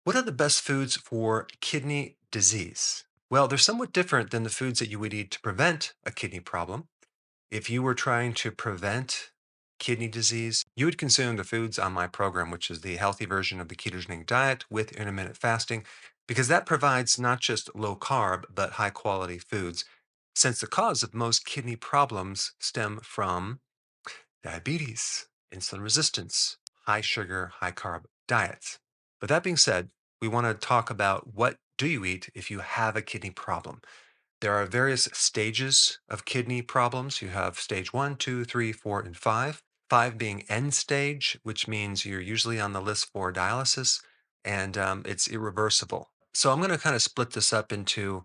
What are the best foods for kidney disease? Well, they're somewhat different than the foods that you would eat to prevent a kidney problem. If you were trying to prevent kidney disease, you would consume the foods on my program, which is the healthy version of the ketogenic diet with intermittent fasting, because that provides not just low carb, but high quality foods, since the cause of most kidney problems stem from diabetes, insulin resistance, high sugar, high carb diets. But that being said, we want to talk about what do you eat if you have a kidney problem. There are various stages of kidney problems. You have stage one, two, three, four, and five. Five being end stage, which means you're usually on the list for dialysis and it's irreversible. So I'm going to kind of split this up into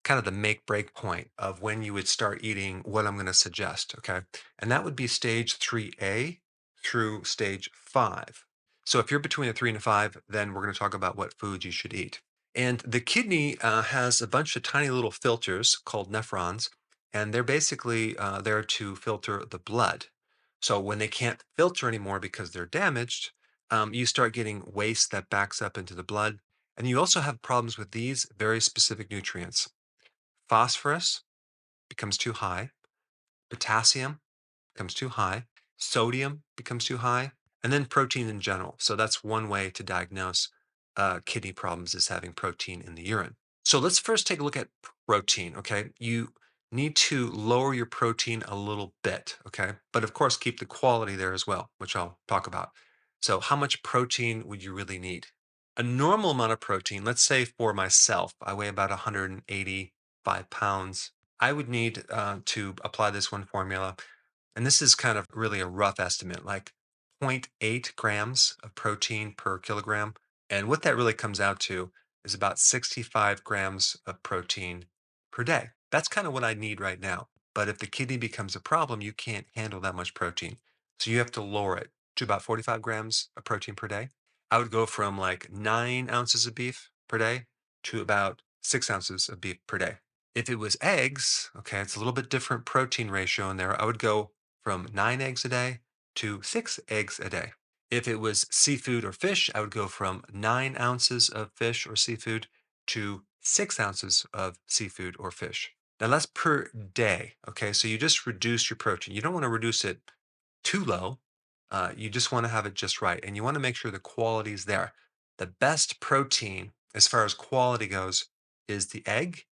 kind of the make break point of when you would start eating what I'm going to suggest. Okay. And that would be stage 3A through stage five. So if you're between the three and the five, then we're going to talk about what foods you should eat. And the kidney has a bunch of tiny little filters called nephrons, and they're basically there to filter the blood. So when they can't filter anymore because they're damaged, you start getting waste that backs up into the blood. And you also have problems with these very specific nutrients. Phosphorus becomes too high, potassium becomes too high, sodium becomes too high, and then protein in general. So that's one way to diagnose kidney problems is having protein in the urine. So let's first take a look at protein. Okay, you need to lower your protein a little bit. Okay, but of course keep the quality there as well, which I'll talk about. So how much protein would you really need? A normal amount of protein, let's say for myself, I weigh about 185 pounds. I would need to apply this one formula, and this is kind of really a rough estimate, like zero point 0.8 grams of protein per kilogram. And what that really comes out to is about 65 grams of protein per day. That's kind of what I need right now. But if the kidney becomes a problem, you can't handle that much protein. So you have to lower it to about 45 grams of protein per day. I would go from like 9 ounces of beef per day to about 6 ounces of beef per day. If it was eggs, okay, it's a little bit different protein ratio in there. I would go from 9 eggs a day to 6 eggs a day. If it was seafood or fish, I would go from 9 ounces of fish or seafood to 6 ounces of seafood or fish. Now that's per day. Okay. So you just reduce your protein. You don't want to reduce it too low. You just want to have it just right. And you want to make sure the quality is there. The best protein, as far as quality goes, is the egg,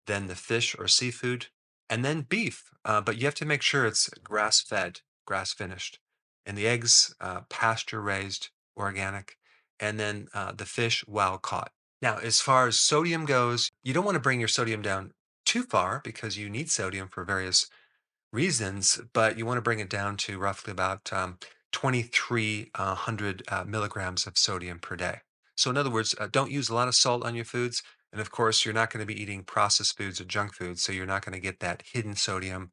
then the fish or seafood, and then beef. But you have to make sure it's grass fed, grass finished. And the eggs, pasture raised, organic, and then the fish wild caught. Now, as far as sodium goes, you don't want to bring your sodium down too far because you need sodium for various reasons, but you want to bring it down to roughly about 2,300 milligrams of sodium per day. So, in other words, don't use a lot of salt on your foods. And of course, you're not going to be eating processed foods or junk foods. So, you're not going to get that hidden sodium.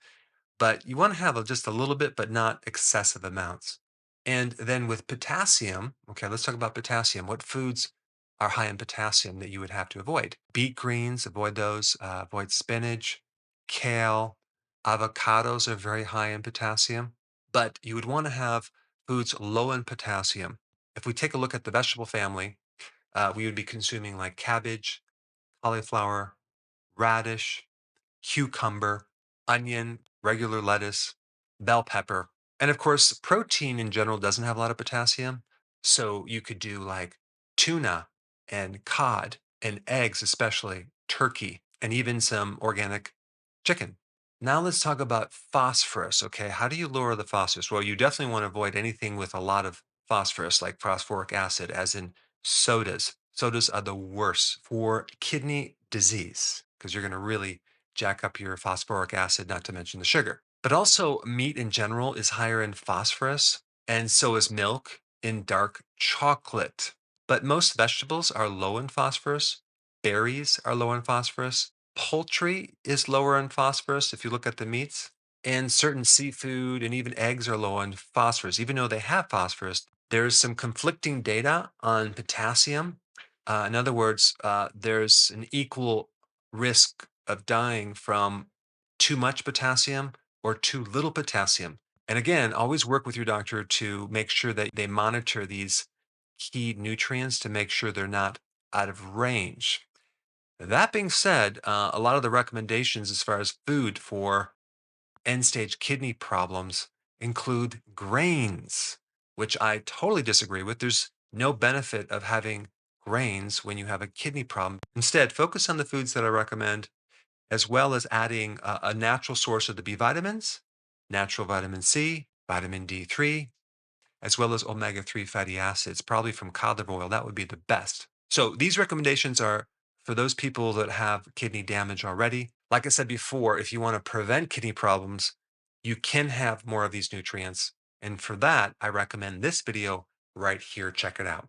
But you want to have just a little bit, but not excessive amounts. And then with potassium, okay, let's talk about potassium. What foods are high in potassium that you would have to avoid? Beet greens, avoid those. Avoid spinach, kale, avocados are very high in potassium. But you would want to have foods low in potassium. If we take a look at the vegetable family, we would be consuming like cabbage, cauliflower, radish, cucumber, onion, regular lettuce, bell pepper. And of course, protein in general doesn't have a lot of potassium. So you could do like tuna and cod and eggs, especially turkey, and even some organic chicken. Now let's talk about phosphorus. Okay. How do you lower the phosphorus? Well, you definitely want to avoid anything with a lot of phosphorus, like phosphoric acid, as in sodas. Sodas are the worst for kidney disease because you're going to really jack up your phosphoric acid, not to mention the sugar. But also, meat in general is higher in phosphorus, and so is milk in dark chocolate. But most vegetables are low in phosphorus. Berries are low in phosphorus. Poultry is lower in phosphorus if you look at the meats. And certain seafood and even eggs are low in phosphorus. Even though they have phosphorus, there's some conflicting data on potassium. In other words, there's an equal risk of dying from too much potassium or too little potassium. And again, always work with your doctor to make sure that they monitor these key nutrients to make sure they're not out of range. That being said, a lot of the recommendations as far as food for end stage kidney problems include grains, which I totally disagree with. There's no benefit of having grains when you have a kidney problem. Instead, focus on the foods that I recommend, as well as adding a natural source of the B vitamins, natural vitamin C, vitamin D3, as well as omega-3 fatty acids, probably from cod liver oil. That would be the best. So these recommendations are for those people that have kidney damage already. Like I said before, if you want to prevent kidney problems, you can have more of these nutrients. And for that, I recommend this video right here. Check it out.